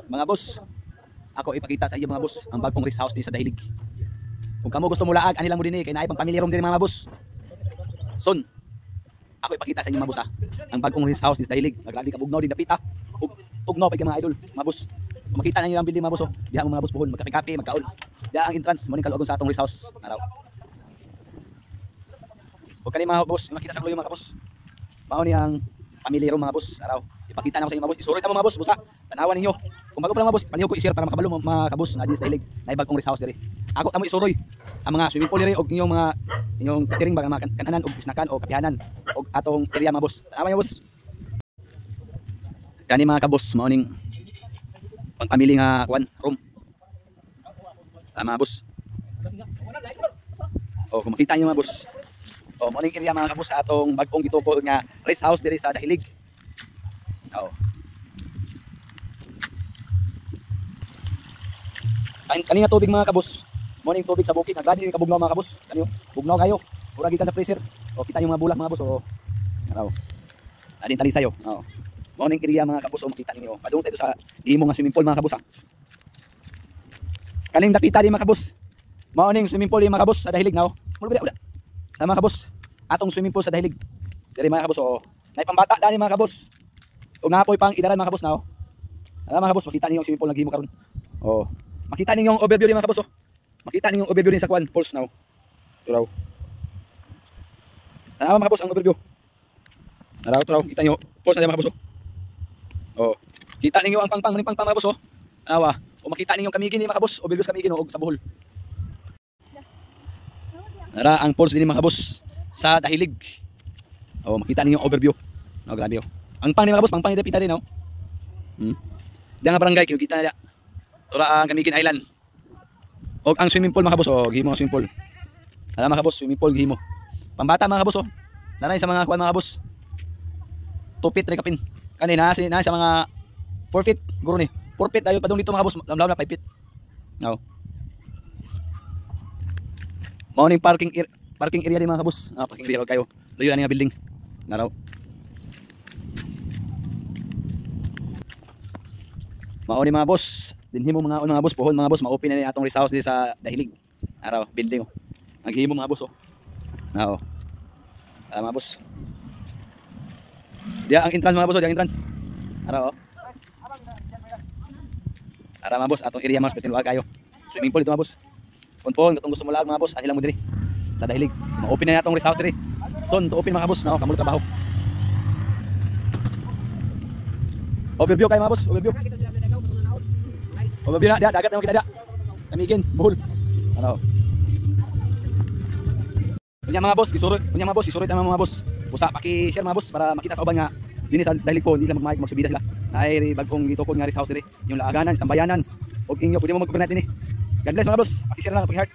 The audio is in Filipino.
Mga boss, ako ipakita sa iyo mga boss ang bagong rest house din sa Dahilig. Kung kamo gusto mo laag anilang mo din kay naay pang family room din mga boss. Son, ako ipakita sa inyo mga boss ang bagong rest house din sa Dahilig. Nagrabi ka bugnaw din dapita. Tugnaw pa mga idol, mga boss. Kung makita ninyo ang building mga boss, diha mo mga boss puhon, magkape-kape, magkaon. Diha ang entrance mo ning kalugon sa atong rest house. Araw. Kung kani mga boss, makita sa kluyo mga boss. Mao ni ang family room mga boss. Araw. Ipakita na ko sa inyo mga boss. Isuroy ta mo mga boss, busa. Tanawan ninyo. Kung bago pa lang mga boss, palihog ko i-share para makabalo mga kabos na sa Dahilig. Na bagong rest house diri. Ako amo isuroy ang mga swimming pool diri og inyong catering bag mga kananan og snackan o kapihanan og atong area mga boss. Tanawan niyo boss. Kani mga kabos mao ning pang family nga room. Mga boss. Oh, kung makita niyo mga boss. Oh, mao ning area mga kabos sa atong bagong gituko nga rest house diri sa Dahilig. Oh. Kani nga tubig mga kabos. Mao ning tubig sa bukid, nagradi ni kabugnaw mga kabos. Kaniyo, bugnaw kayo. Ura gikan sa freezer. O kita yung mga bulak mga kabos o. Araw. Adin tali sayo. Oh. Mao ning area mga kabos o makita ninyo. Padung tayo sa imo nga swimming pool mga kabos. Kaning dapita di mga kabos. Mao ning swimming pool di mga kabos sa Dahilig na. Uda. Mga kabos, atong swimming pool sa Dahilig. Diri mga kabos o. Nay pambata dani mga kabos. Ug napoy pang idaran mga kabos na. Mga kabos, makita ninyo ang swimming pool naghimo karon. Oh. Makita ninyo ang overview din mga kabos. Makita ninyo ang overview din sa kwan pools now. Turaw. Tanawa mga kabos ang overview. Turaw. Kita nyo pools na mga kabos. Oh. Kita ninyo ang pang mga kabos. Tanawa. O makita ninyo kamigin ni mga kabos. Overview sa kamigin o sa Bohol. Nara ang pools din mga kabos sa Dahilig. Oh, makita ninyo ang overview. Oh, grabe oh. Ang pang ni mga kabos, pang ni dapita din oh. Diyan nga barangay kita na. Tura ang Kamigin Island. Og ang swimming pool mga kabos o gihimo ang swimming pool. Ala mga kabos, swimming pool gihimo. Pambata mga kabos o. Nanay sa mga kuan mga kabos. 2 feet rekapin. Kani na sa mga 4 feet guro ni. 4 feet ayo padung dito mga kabos, lamlaw na 5 feet. Now. Mao ning parking area di mga kabos. Parking area kayo. Luyo na nga building. Naraw. Mao ni mga boss. Dinhi mo mga boss pohon mga boss ma-open na ni atong rest house di sa Dahilig. Araw building oh. Naghimo mga boss oh. Nao. Mga boss. Dia ang entrance mga boss, dia ang entrance. Araw oh. Ara mga boss atong area mas pitin kayo. Swimming pool dito mga boss. Pohon katong gusto mo lag mga boss, anila mo diri sa Dahilig. Ma-open na atong rest house diri. Son to open mga boss, nao kamo trabaho. Overview kayo mga boss, overview. Overview na, dagat naman kita dia. Kamigin, Bohol. Ano? Unya mga boss, isuroy ta mga boss. Usa paki-share mga boss para makita sa uban nga dinhi sa Dahilig po, hindi lang magsubida sila. Ay bagong gitukod nga rest house diri, yung laaganan, tambayanan. Og inyo pwede mo mag-overnight dinhi. God bless mga boss, paki-share lang, paki-heart.